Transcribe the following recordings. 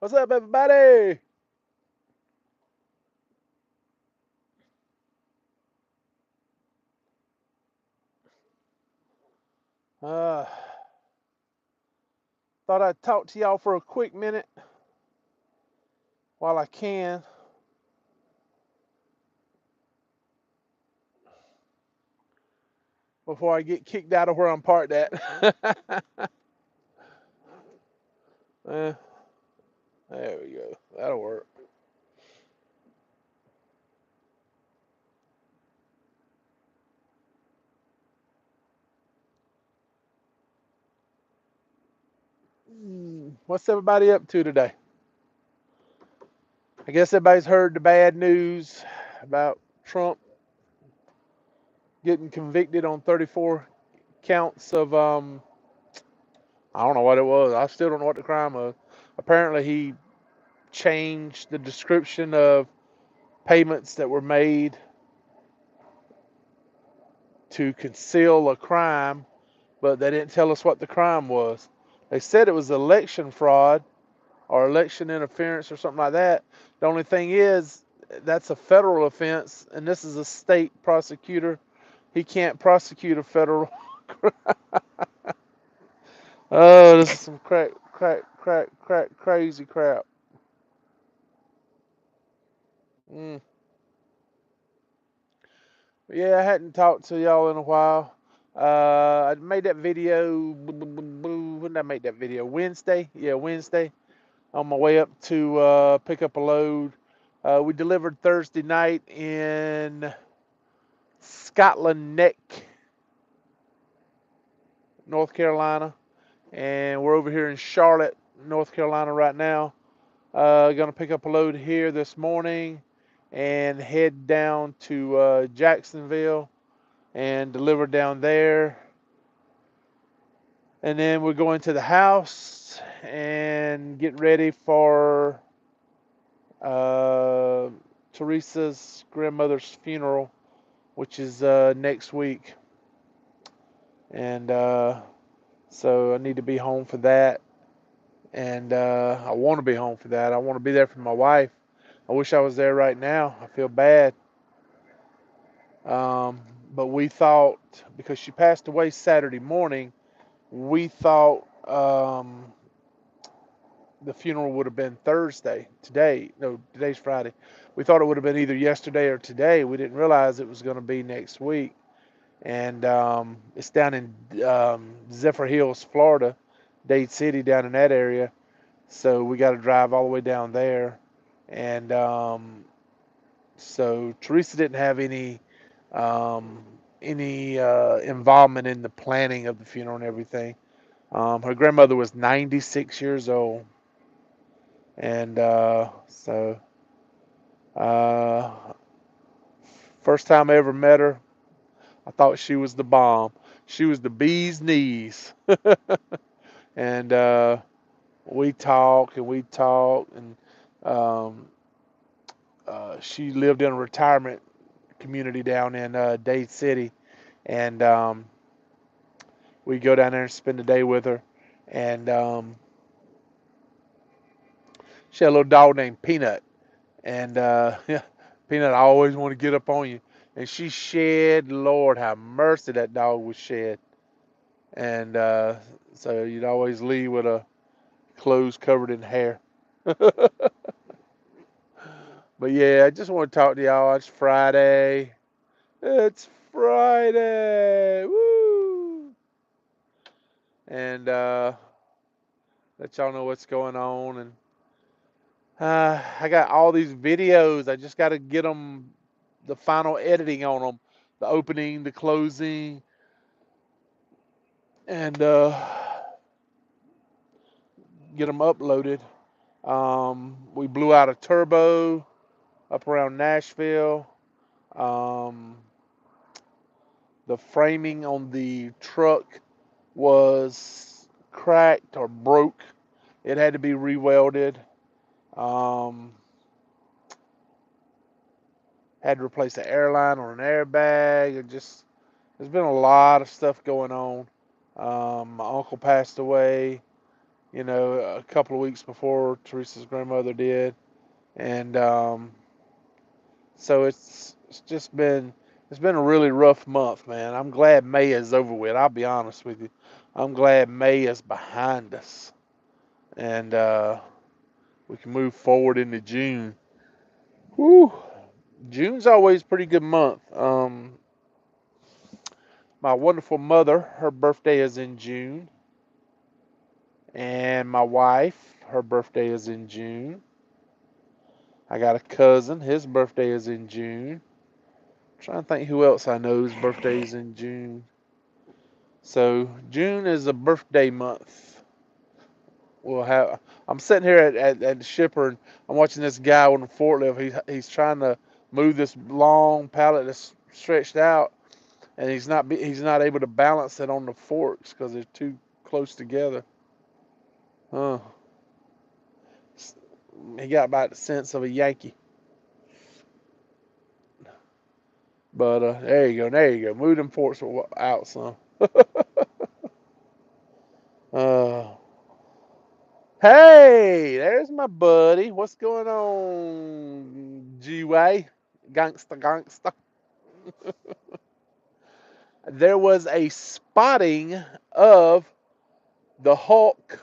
What's up, everybody? Uh, Thought I'd talk to y'all for a quick minute while I can before I get kicked out of where I'm parked at. uh, there we go. That'll work. What's everybody up to today? I guess everybody's heard the bad news about Trump getting convicted on 34 counts of I don't know what it was. I still don't know what the crime was. Apparently he changed the description of payments that were made to conceal a crime, but they didn't tell us what the crime was. They said it was election fraud or election interference or something like that. The only thing is, that's a federal offense, and this is a state prosecutor. He can't prosecute a federal. Oh, this is some crazy crap. Mm. Yeah, I hadn't talked to y'all in a while. I made that video. When did I make that video? Wednesday? Yeah, Wednesday. On my way up to pick up a load. We delivered Thursday night in Scotland Neck, North Carolina. And we're over here in Charlotte, North Carolina right now. Going to pick up a load here this morning and head down to Jacksonville and deliver down there. And then we're going to the house and get ready for uh, Teresa's grandmother's funeral, which is next week. And so I need to be home for that. And I want to be home for that. I want to be there for my wife. I wish I was there right now. I feel bad. Um, but we thought, because she passed away Saturday morning, we thought the funeral would have been Thursday. Today, no, today's Friday. We thought it would have been either yesterday or today. We didn't realize it was going to be next week. And it's down in Zephyr Hills, Florida, Dade City, down in that area. So we got to drive all the way down there. And so Teresa didn't have um, any involvement in the planning of the funeral and everything. Her grandmother was 96 years old. And so uh, first time I ever met her, I thought she was the bomb. She was the bee's knees. And we talk and we talk. And um, she lived in a retirement community down in Dade City. And we go down there and spend the day with her. And she had a little dog named Peanut. And yeah, Peanut, I always want to get up on you. And she shed, Lord have mercy, that dog was shed. And so you'd always leave with a clothes covered in hair. But yeah, I just want to talk to y'all. It's Friday. It's Friday. Woo! And let y'all know what's going on. And I got all these videos. I just got to get them, the final editing on them, the opening, the closing, and get them uploaded. We blew out a turbo up around Nashville. Um, the framing on the truck was cracked or broke. It had to be rewelded. Um, had to replace the airline on an airbag. There's been a lot of stuff going on. My uncle passed away, a couple of weeks before Teresa's grandmother did, and so it's been a really rough month, man. I'm glad May is over with. I'll be honest with you. I'm glad May is behind us, and we can move forward into June. Whew. June's always a pretty good month. My wonderful mother, her birthday is in June, and my wife, her birthday is in June. I got a cousin, his birthday is in June. I'm trying to think who else I know's birthday is in June. So June is a birthday month. We'll have. I'm sitting here at the shipper, and I'm watching this guy on the forklift. He's trying to move this long pallet that's stretched out, and he's not able to balance it on the forks because they're too close together. Huh. He got about the sense of a Yankee. But there you go. Move them forks out some. Uh, hey, there's my buddy. What's going on, G-Way? Gangsta, gangsta. There was a spotting of the Hulk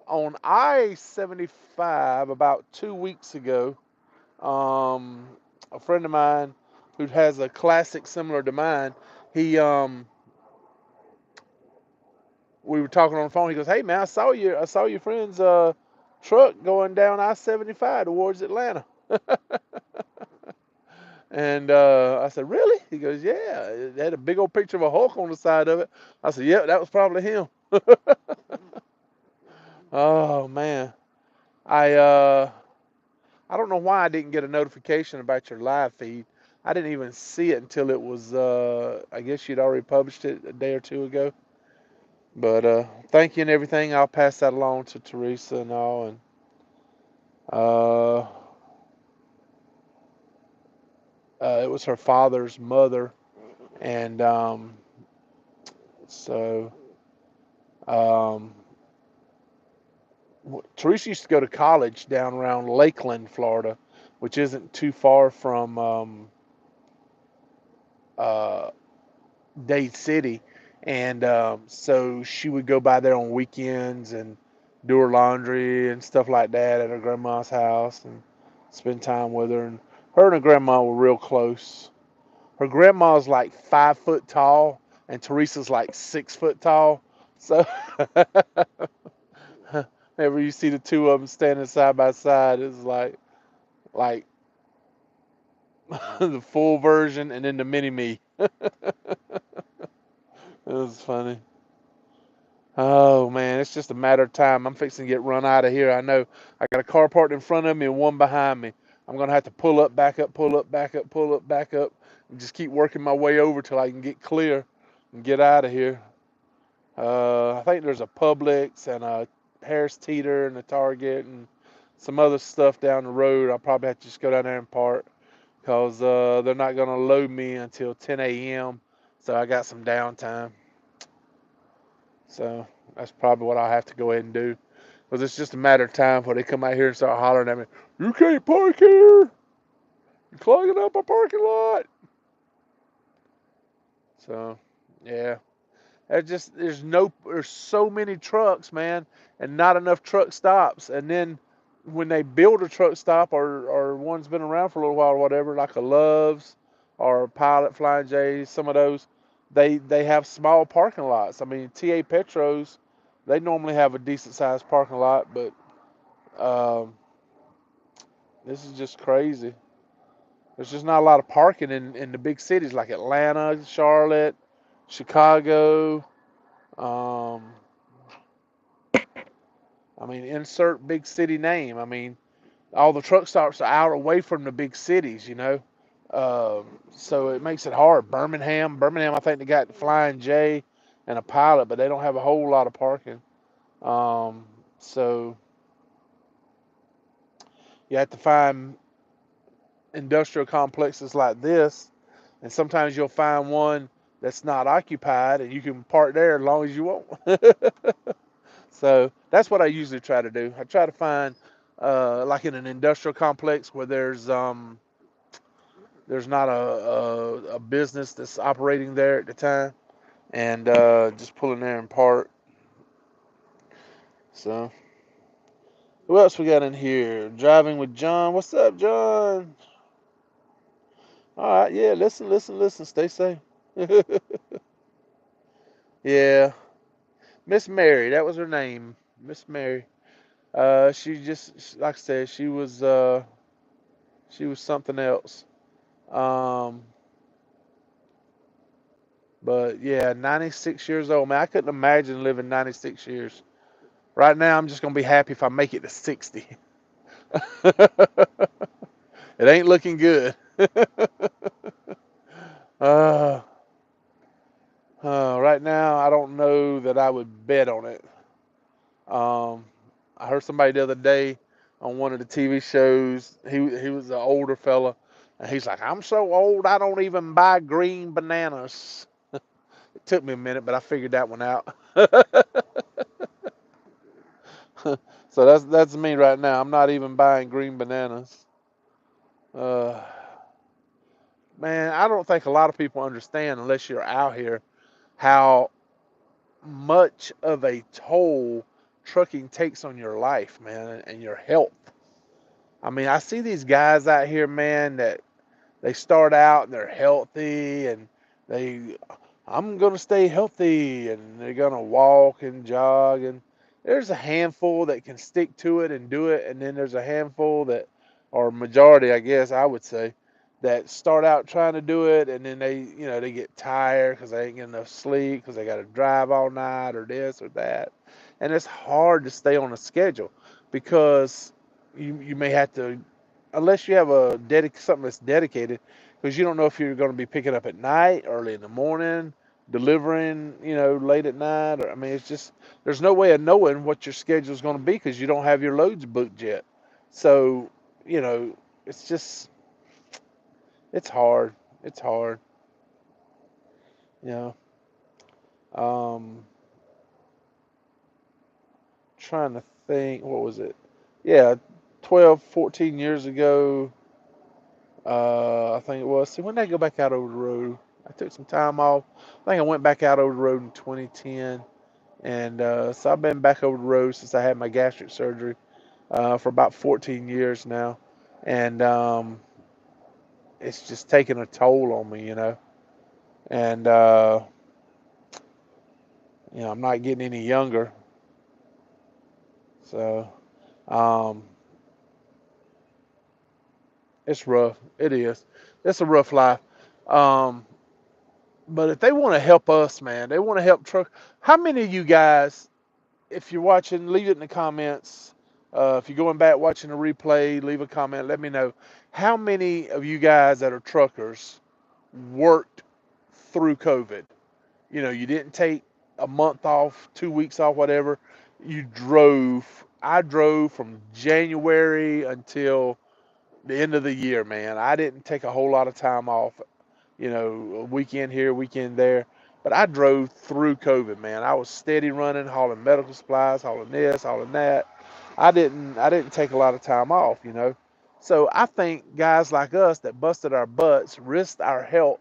on I-75 about 2 weeks ago. A friend of mine who has a classic similar to mine, he we were talking on the phone. He goes, "Hey man, I saw your friend's truck going down I-75 towards Atlanta." And I said, "Really?" He goes, "Yeah, it had a big old picture of a Hulk on the side of it." I said, "Yep, that was probably him." Oh man, I uh, I don't know why I didn't get a notification about your live feed. I didn't even see it until it was. I guess you'd already published it a day or two ago. But thank you and everything. I'll pass that along to Teresa and all. And uh, it was her father's mother, and so um, Teresa used to go to college down around Lakeland, Florida, which isn't too far from uh, Dade City, and so she would go by there on weekends and do her laundry and stuff like that at her grandma's house and spend time with her. And her and her grandma were real close. Her grandma's like 5 foot tall, and Teresa's like 6 foot tall. So whenever you see the two of them standing side by side, it's like the full version and then the mini me. It was funny. Oh man, it's just a matter of time. I'm fixing to get run out of here. I know I got a car parked in front of me and one behind me. I'm gonna have to pull up, back up, pull up, back up, pull up, back up, and just keep working my way over till I can get clear and get out of here. I think there's a Publix and a Harris Teeter and a Target and some other stuff down the road. I'll probably have to just go down there and park because they're not gonna load me until 10 a.m. So I got some downtime. So that's probably what I'll have to go ahead and do. Because it's just a matter of time before they come out here and start hollering at me, "You can't park here! You're clogging up our parking lot!" So, yeah. There's so many trucks, man, and not enough truck stops. And then when they build a truck stop or one's been around for a little while or whatever, like a Love's or a Pilot Flying J's, some of those, they have small parking lots. I mean, TA Petros, they normally have a decent sized parking lot, but um, this is just crazy. There's just not a lot of parking in the big cities like Atlanta, Charlotte, Chicago. Um, I mean, insert big city name. I mean, all the truck stops are out away from the big cities. So it makes it hard. Birmingham, I think they got the Flying J and a Pilot, but they don't have a whole lot of parking. Um, so you have to find industrial complexes like this, and sometimes you'll find one that's not occupied, and you can park there as long as you want. So that's what I usually try to do. I try to find like in an industrial complex where there's not a business that's operating there at the time, and just pull in there and park. So who else we got in here? Driving with John. What's up, John? All right, yeah. Listen, listen, listen. Stay safe. Yeah, Miss Mary. That was her name, Miss Mary. She just like I said, she was something else. Um, but yeah, 96 years old, man. I couldn't imagine living 96 years. Right now, I'm just gonna be happy if I make it to 60. It ain't looking good. uh, right now, I don't know that I would bet on it. Um, I heard somebody the other day on one of the TV shows. He was an older fella, and he's like, "I'm so old, I don't even buy green bananas." It took me a minute, but I figured that one out. So that's me right now. I'm not even buying green bananas. Uh, Man, I don't think a lot of people understand unless you're out here how much of a toll trucking takes on your life, man, and your health. I mean, I see these guys out here, man, that they start out and they're healthy and they I'm going to stay healthy and they're going to walk and jog, and there's a handful that can stick to it and do it, and then there's a handful that, or majority I guess I would say, that start out trying to do it and then they get tired because they ain't getting enough sleep because they got to drive all night or this or that, and it's hard to stay on a schedule because you may have to, unless you have something that's dedicated, because you don't know if you're going to be picking up at night, early in the morning, delivering, late at night. Or I mean, it's just there's no way of knowing what your schedule is going to be because you don't have your loads booked yet. So, you know, it's just it's hard. It's hard. You know, um, trying to think, what was it? Yeah, 12, 14 years ago. I think it was. See, when did I go back out over the road? I took some time off. I think I went back out over the road in 2010. And so I've been back over the road since I had my gastric surgery for about 14 years now. And it's just taken a toll on me. And, I'm not getting any younger. So um, it's rough. It is. It's a rough life. Um, but if they want to help us, man, they want to help truck. How many of you guys, if you're watching, leave it in the comments. If you're going back watching the replay, leave a comment. Let me know how many of you guys that are truckers worked through COVID. You didn't take a month off, 2 weeks off, whatever. You drove. I drove from January until the end of the year, man. I didn't take a whole lot of time off, a weekend here, weekend there. But I drove through COVID, man. I was steady running, hauling medical supplies, hauling this, hauling that. I didn't take a lot of time off. So I think guys like us that busted our butts, risked our health,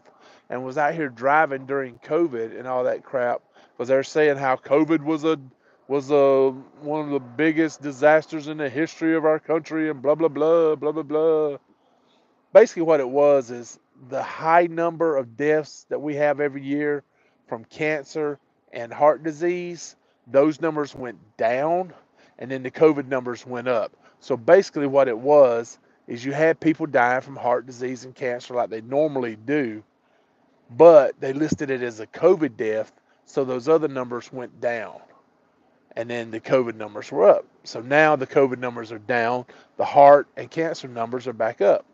and was out here driving during COVID and all that crap, because they're saying how COVID was a one of the biggest disasters in the history of our country and blah blah blah blah blah blah. Basically what it was is the high number of deaths that we have every year from cancer and heart disease, those numbers went down, and then the COVID numbers went up. So basically what it was is you had people dying from heart disease and cancer like they normally do, but they listed it as a COVID death, so those other numbers went down. And then the COVID numbers were up. So now the COVID numbers are down, the heart and cancer numbers are back up.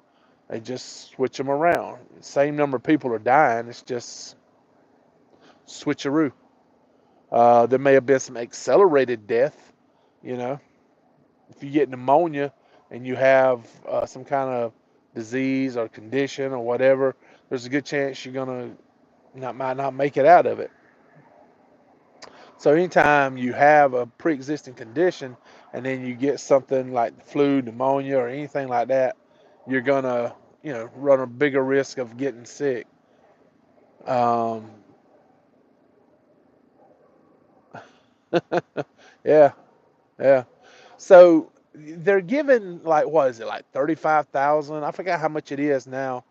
They just switch them around. Same number of people are dying. It's just switcheroo. There may have been some accelerated death. You know, if you get pneumonia and you have some kind of disease or condition or whatever, there's a good chance you're gonna might not make it out of it. So anytime you have a pre-existing condition and then you get something like the flu, pneumonia, or anything like that, you're gonna, run a bigger risk of getting sick. Um, yeah, yeah. So they're given like what is it like 35,000? I forgot how much it is now,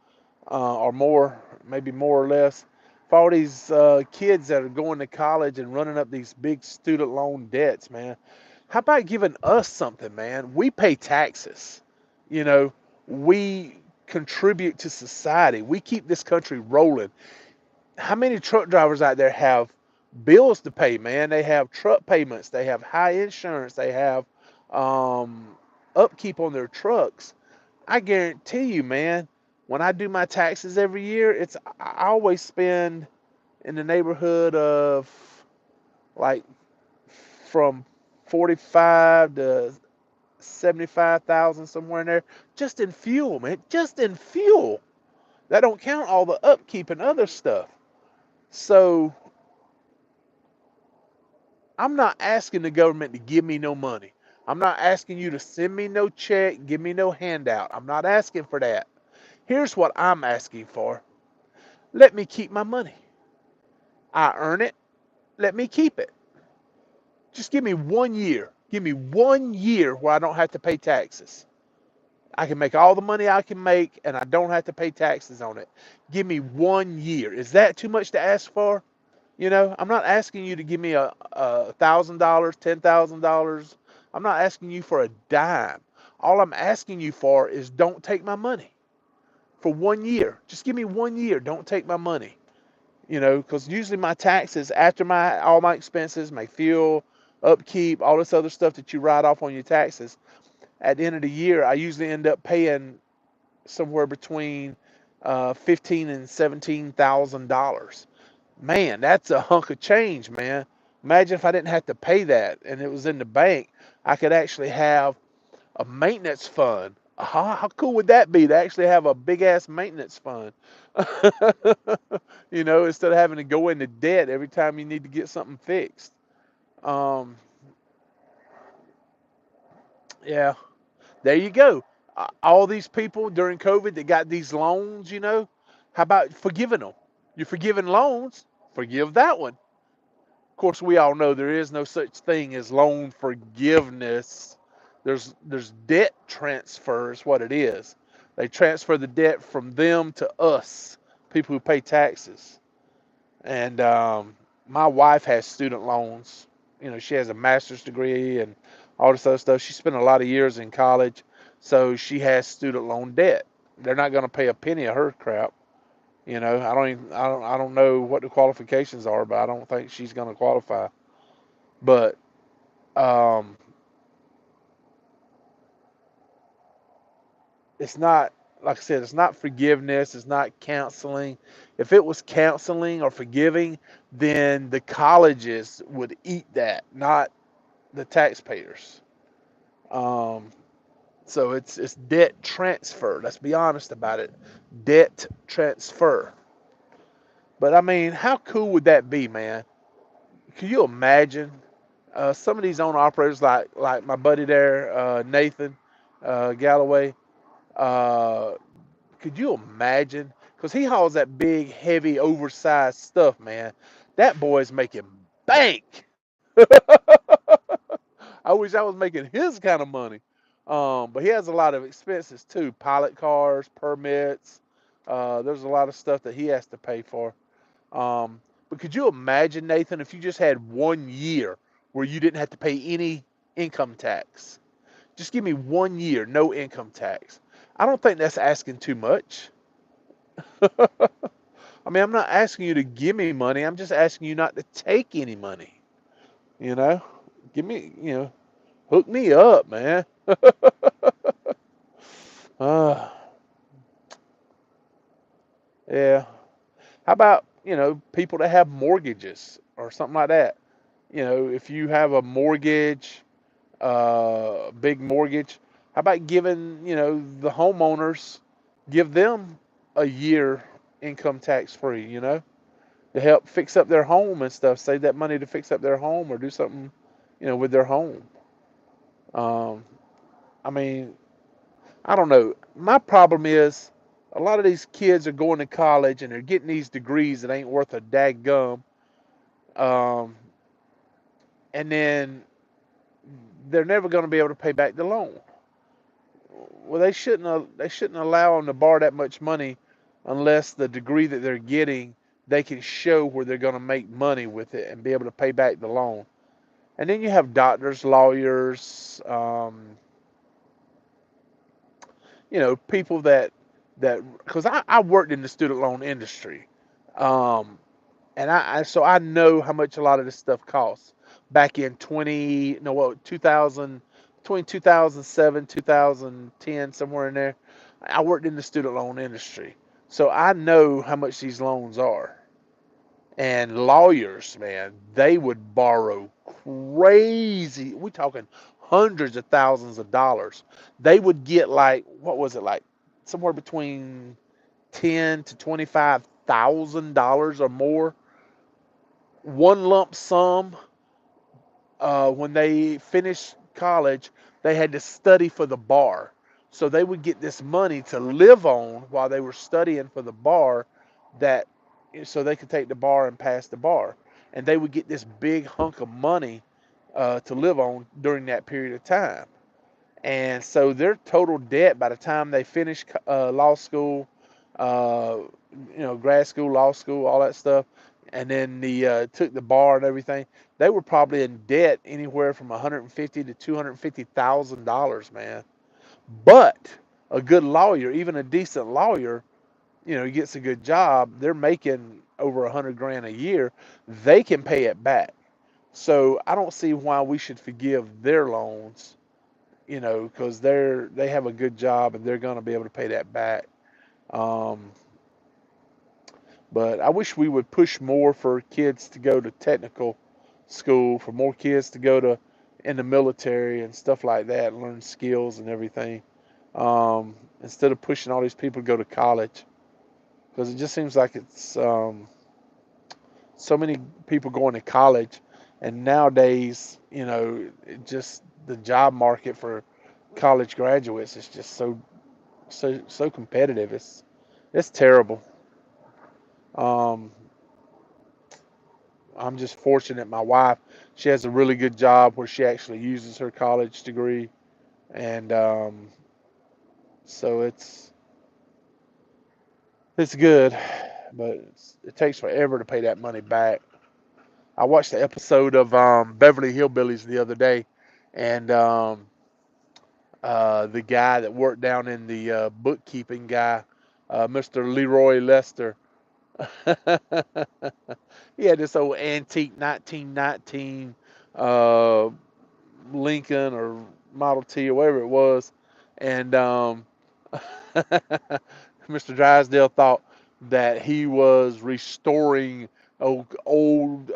or more, maybe more or less, for all these kids that are going to college and running up these big student loan debts, man. How about giving us something, man? We pay taxes. You know, we contribute to society. We keep this country rolling. How many truck drivers out there have bills to pay, man? They have truck payments, they have high insurance, they have um, upkeep on their trucks. I guarantee you, man, when I do my taxes every year, I always spend in the neighborhood of like from 45 to 75,000, somewhere in there, just in fuel, man, just in fuel. That don't count all the upkeep and other stuff. So I'm not asking the government to give me no money. I'm not asking you to send me no check, give me no handout. I'm not asking for that. Here's what I'm asking for. Let me keep my money. I earn it. Let me keep it. Just give me 1 year. Give me 1 year where I don't have to pay taxes. I can make all the money I can make and I don't have to pay taxes on it. Give me 1 year. Is that too much to ask for? I'm not asking you to give me a $1,000, $10,000. I'm not asking you for a dime. All I'm asking you for is don't take my money for 1 year. Just give me 1 year. Don't take my money. Because usually my taxes after my all my expenses, my fuel, upkeep, all this other stuff that you write off on your taxes, at the end of the year, I usually end up paying somewhere between 15 and $17,000. Man, that's a hunk of change, man. Imagine if I didn't have to pay that and it was in the bank. I could actually have a maintenance fund. How cool would that be to actually have a big ass maintenance fund? Instead of having to go into debt every time you need to get something fixed. Um, yeah, there you go. All these people during COVID that got these loans, how about forgiving them? You're forgiving loans, forgive that one. Of course, we all know there is no such thing as loan forgiveness. There's debt transfer is what it is. They transfer the debt from them to us, people who pay taxes. And my wife has student loans. She has a master's degree and all this other stuff. She spent a lot of years in college, so she has student loan debt. They're not going to pay a penny of her crap. I don't know what the qualifications are, but I don't think she's going to qualify. But um, it's not, like I said, it's not forgiveness. It's not counseling. If it was counseling or forgiving, then the colleges would eat that, not the taxpayers. Um, so it's debt transfer. Let's be honest about it. Debt transfer. But I mean, how cool would that be, man? Can you imagine some of these owner operators, like my buddy there, Nathan Galloway? Uh, could you imagine? Because he hauls that big, heavy, oversized stuff, man. That boy's making bank. I wish I was making his kind of money. But he has a lot of expenses too, pilot cars, permits. There's a lot of stuff that he has to pay for. But could you imagine, Nathan, if you just had 1 year where you didn't have to pay any income tax? Just give me 1 year, no income tax. I don't think that's asking too much. I mean, I'm not asking you to give me money. I'm just asking you not to take any money. You know, give me, hook me up, man. uh, yeah. How about, people that have mortgages or something like that? If you have a mortgage, big mortgage, how about giving, the homeowners, give them a year income tax free, to help fix up their home and stuff. Save that money to fix up their home or do something, with their home. Um, I mean, I don't know. My problem is a lot of these kids are going to college and they're getting these degrees that ain't worth a daggum. Um, and then they're never going to be able to pay back the loan. Well, they shouldn't allow them to borrow that much money unless the degree that they're getting they can show where they're going to make money with it and be able to pay back the loan. And then you have doctors, lawyers, people that because I worked in the student loan industry, um, and so I know how much a lot of this stuff costs. Back in 2000, between 2007, 2010, somewhere in there, I worked in the student loan industry, so I know how much these loans are. And lawyers, man, they would borrow crazy. We talking hundreds of thousands of dollars. They would get like, what was it, like somewhere between $10,000 to $25,000 or more, one lump sum. When they finished college, they had to study for the bar. So they would get this money to live on while they were studying for the bar, that so they could take the bar and pass the bar. And they would get this big hunk of money to live on during that period of time. And so their total debt by the time they finished law school, uh, grad school, law school, all that stuff, and then took the bar and everything, they were probably in debt anywhere from 150 to $250,000, man. But a good lawyer, even a decent lawyer, he gets a good job. They're making over 100 grand a year. They can pay it back. So I don't see why we should forgive their loans, because they have a good job and they're going to be able to pay that back. Um, but I wish we would push more for kids to go to technical school, for more kids to go to in the military and stuff like that, and learn skills and everything, instead of pushing all these people to go to college, because it just seems like it's so many people going to college, and nowadays, it just the job market for college graduates is just so competitive. It's terrible. Um, I'm just fortunate. My wife, she has a really good job where she actually uses her college degree, and so it's good, but it takes forever to pay that money back. I watched the episode of Beverly Hillbillies the other day, and the guy that worked down in the bookkeeping guy, Mr. Leroy Lester. He had this old antique 1919 uh, Lincoln or Model T or whatever it was, and Mr. Drysdale thought that he was restoring old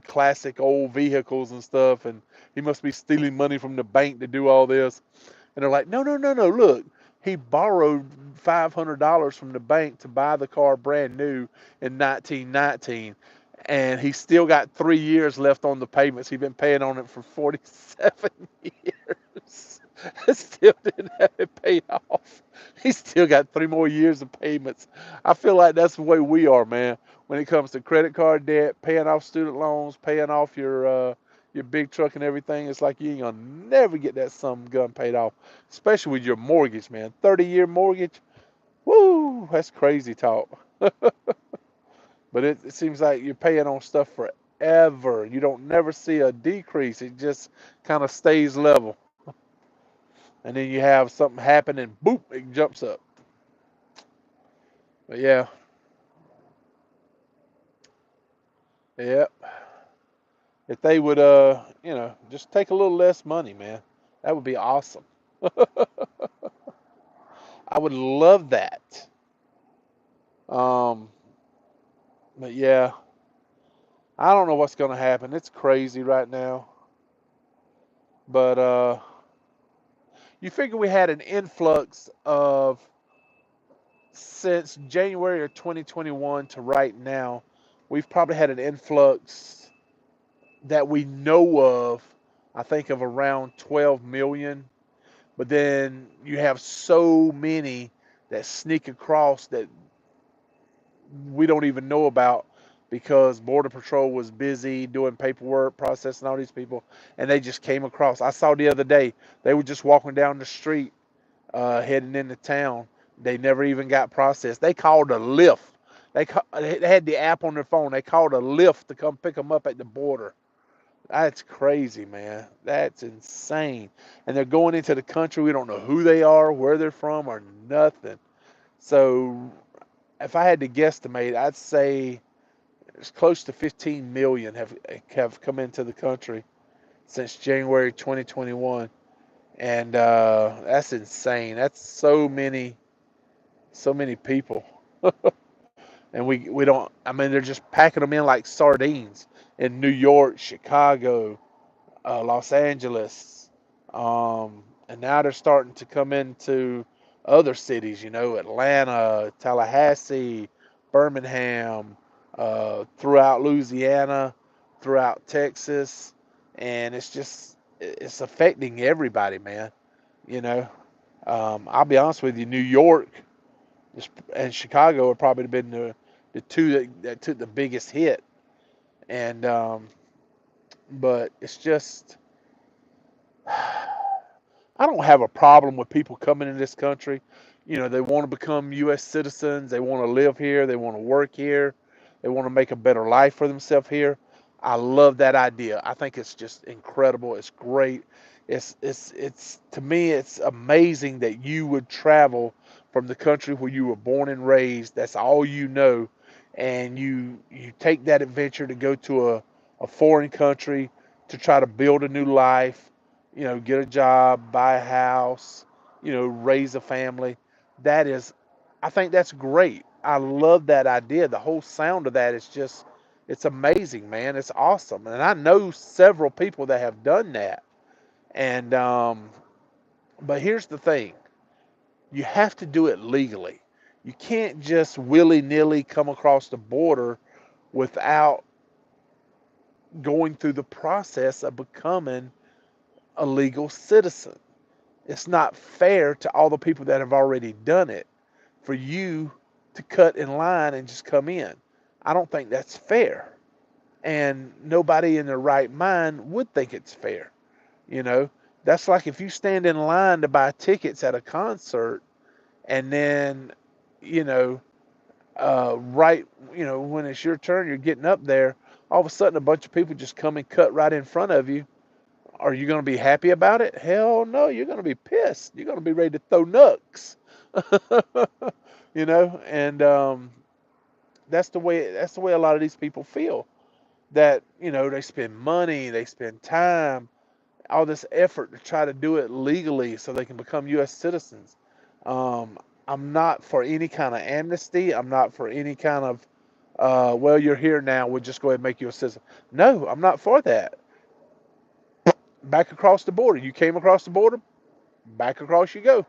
classic old vehicles and stuff, and he must be stealing money from the bank to do all this. And they're like, no, no, no, no. Look, he borrowed $500 from the bank to buy the car brand new in 1919, and he still got 3 years left on the payments. He's been paying on it for 47 years. Still didn't have it paid off. He still got 3 more years of payments. I feel like that's the way we are, man. When it comes to credit card debt, paying off student loans, paying off your big truck and everything, it's like you ain't gonna never get that sum gun paid off, especially with your mortgage, man. 30-year mortgage, woo, that's crazy talk. But it seems like you're paying on stuff forever. You don't never see a decrease. It just kind of stays level. And then you have something happen and boop, it jumps up. But yeah, yeah. If they would, just take a little less money, man, that would be awesome. I would love that. Um, but yeah, I don't know what's going to happen. It's crazy right now. But you figure we had an influx of since January of 2021 to right now. we've probably had an influx that we know of, I think of around 12 million. But then you have so many that sneak across that we don't even know about because Border Patrol was busy doing paperwork, processing all these people, and they just came across. I saw the other day, they were just walking down the street heading into town. They never even got processed. They called a lift. They had the app on their phone. They called a lift to come pick them up at the border. That's crazy, man. That's insane. And they're going into the country. We don't know who they are, where they're from, or nothing. So if I had to guesstimate, I'd say it's close to 15 million have come into the country since January 2021, and that's insane. That's so many people, and we don't. I mean, they're just packing them in like sardines in New York, Chicago, Los Angeles, and now they're starting to come into other cities. You know, Atlanta, Tallahassee, Birmingham, throughout Louisiana, throughout Texas, and it's affecting everybody, man. You know, I'll be honest with you, New York and Chicago have probably been the two that took the biggest hit, and but it's just I don't have a problem with people coming in this country. You know, they want to become U.S. citizens. They want to live here. They want to work here. They want to make a better life for themselves here. I love that idea. I think it's just incredible. It's great. It's to me, it's amazing that you would travel from the country where you were born and raised. That's all you know, and you take that adventure to go to a foreign country to try to build a new life, you know, get a job, buy a house, you know, raise a family. That is, I think that's great. I love that idea. The whole sound of that is just, it's amazing, man. It's awesome. And I know several people that have done that. And, but here's the thing, you have to do it legally. You can't just willy nilly come across the border without going through the process of becoming a legal citizen. It's not fair to all the people that have already done it for you to cut in line and just come in. I don't think that's fair. And nobody in their right mind would think it's fair. You know, that's like if you stand in line to buy tickets at a concert and then, you know, right, you know, when it's your turn, you're getting up there, all of a sudden a bunch of people just come and cut right in front of you. Are you going to be happy about it? Hell no, you're going to be pissed. You're going to be ready to throw nooks. You know, and that's the way a lot of these people feel. That, you know, they spend money, they spend time, all this effort to try to do it legally so they can become U.S. citizens. Um, I'm not for any kind of amnesty. I'm not for any kind of, well, you're here now, we'll just go ahead and make you a citizen. No, I'm not for that. Back across the border. You came across the border, back across you go.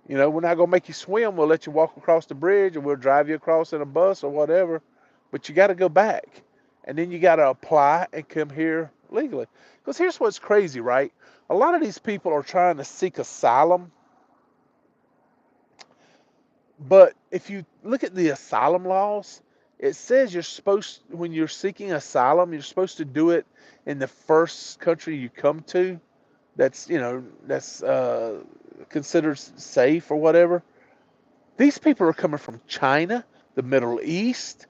You know, we're not going to make you swim. We'll let you walk across the bridge or we'll drive you across in a bus or whatever. But you got to go back. And then you got to apply and come here legally. Because here's what's crazy, right? A lot of these people are trying to seek asylum. But if you look at the asylum laws, it says you're supposed, when you're seeking asylum, you're supposed to do it in the first country you come to. That's, you know, that's considered safe or whatever. These people are coming from China, the Middle East,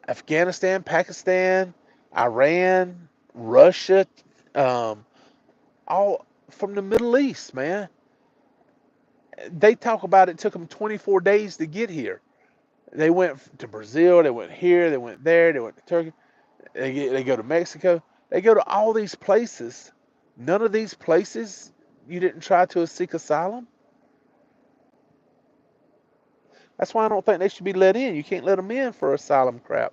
Afghanistan, Pakistan, Iran, Russia, um, all from the Middle East, man. They talk about it took them 24 days to get here. They went to Brazil, they went here, they went there, they went to Turkey, they go to Mexico, they go to all these places. None of these places you didn't try to seek asylum. That's why I don't think they should be let in. You can't let them in for asylum crap.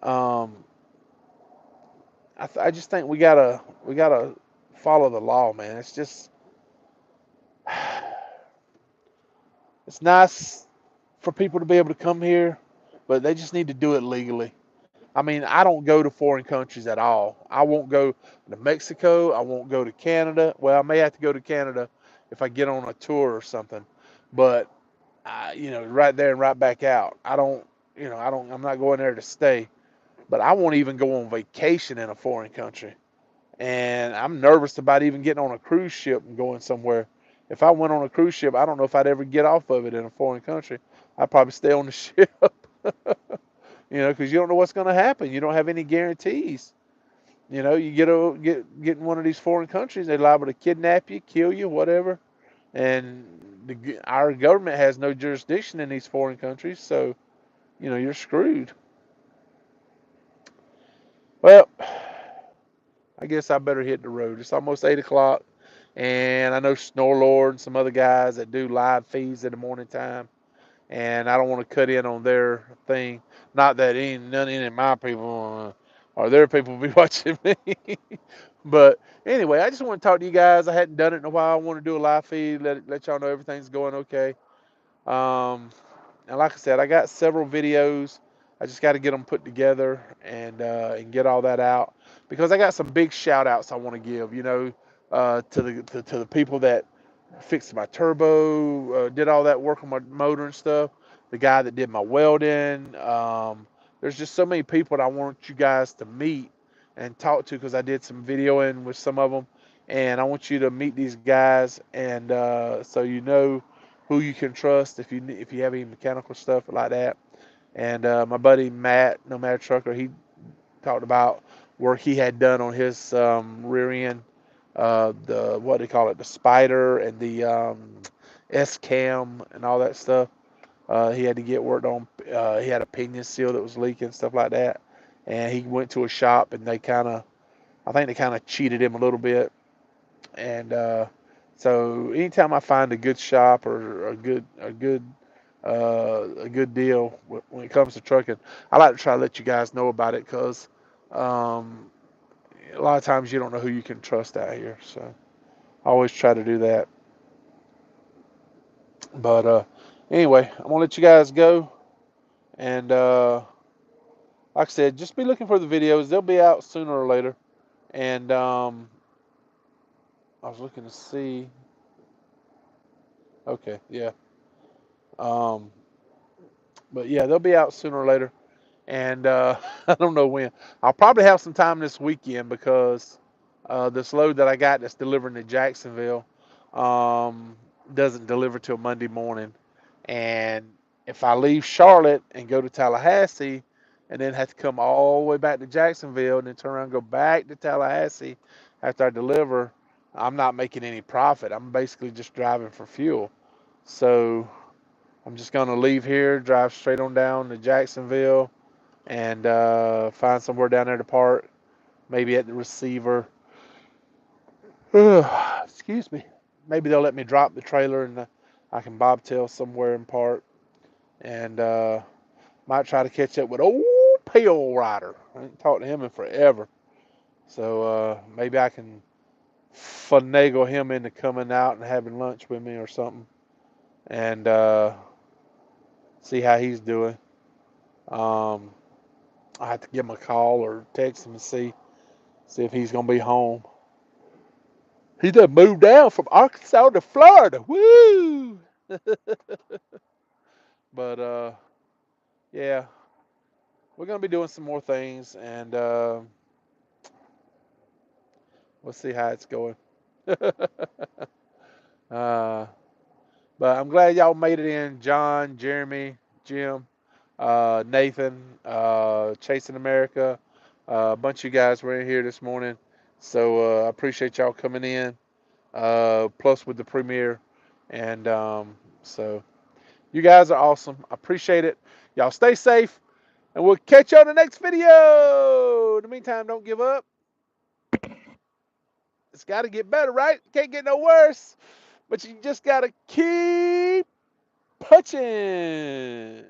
Um, I just think we gotta follow the law, man. It's just it's nice for people to be able to come here, but they just need to do it legally. I mean, I don't go to foreign countries at all. I won't go to Mexico. I won't go to Canada. Well, I may have to go to Canada if I get on a tour or something. But right there and right back out. I don't, I don't. I'm not going there to stay. But I won't even go on vacation in a foreign country. And I'm nervous about even getting on a cruise ship and going somewhere. If I went on a cruise ship, I don't know if I'd ever get off of it in a foreign country. I'd probably stay on the ship. Because you don't know what's going to happen. You don't have any guarantees. You get in one of these foreign countries, they're liable to kidnap you, kill you, whatever. And our government has no jurisdiction in these foreign countries, so you're screwed. Well, I guess I better hit the road. It's almost 8 o'clock, and I know Snorlord and some other guys that do live feeds in the morning time, and I don't want to cut in on their thing. Not that none of my people or their people will be watching me. But anyway, I just want to talk to you guys. I hadn't done it in a while. I want to do a live feed, let y'all know everything's going okay. Um, and like I said, I got several videos. I just got to get them put together and get all that out because I got some big shout outs I want to give. To the people that fixed my turbo, did all that work on my motor and stuff. The guy that did my welding. There's just so many people that I want you guys to meet and talk to because I did some videoing with some of them, and I want you to meet these guys and so who you can trust if you have any mechanical stuff like that. And my buddy Matt, No Matter Trucker, he talked about work he had done on his rear end, the what do they call it, the spider and the S cam and all that stuff. He had to get worked on. He had a pinion seal that was leaking, stuff like that. And he went to a shop and I think they kind of cheated him a little bit. And so anytime I find a good shop or a good deal when it comes to trucking, I like to try to let you guys know about it because um, a lot of times you don't know who you can trust out here. So I always try to do that. But anyway, I'm gonna let you guys go, and like I said, just be looking for the videos. They'll be out sooner or later. And I was looking to see. Okay, yeah. Um, but yeah, they'll be out sooner or later. And I don't know when. I'll probably have some time this weekend because this load that I got that's delivering to Jacksonville um, doesn't deliver till Monday morning. And if I leave Charlotte and go to Tallahassee and then have to come all the way back to Jacksonville and then turn around and go back to Tallahassee after I deliver, I'm not making any profit. I'm basically just driving for fuel. So I'm just going to leave here, drive straight on down to Jacksonville and find somewhere down there to park, maybe at the receiver. Excuse me. Maybe they'll let me drop the trailer and I can bobtail somewhere and park. And might try to catch up with old Pale Rider. I ain't talked to him in forever. So maybe I can finagle him into coming out and having lunch with me or something. And see how he's doing. Um, I have to give him a call or text him and see if he's gonna be home. He done moved down from Arkansas to Florida. Woo! But yeah, we're gonna be doing some more things, and we'll see how it's going. uh, but I'm glad y'all made it in. John, Jeremy, Jim, Nathan, Chasing America. A bunch of you guys were in here this morning, so I appreciate y'all coming in. Plus with the premiere, and so. You guys are awesome. I appreciate it. Y'all stay safe, and we'll catch you on the next video. In the meantime, don't give up. It's got to get better, right? Can't get no worse. But you just got to keep punching.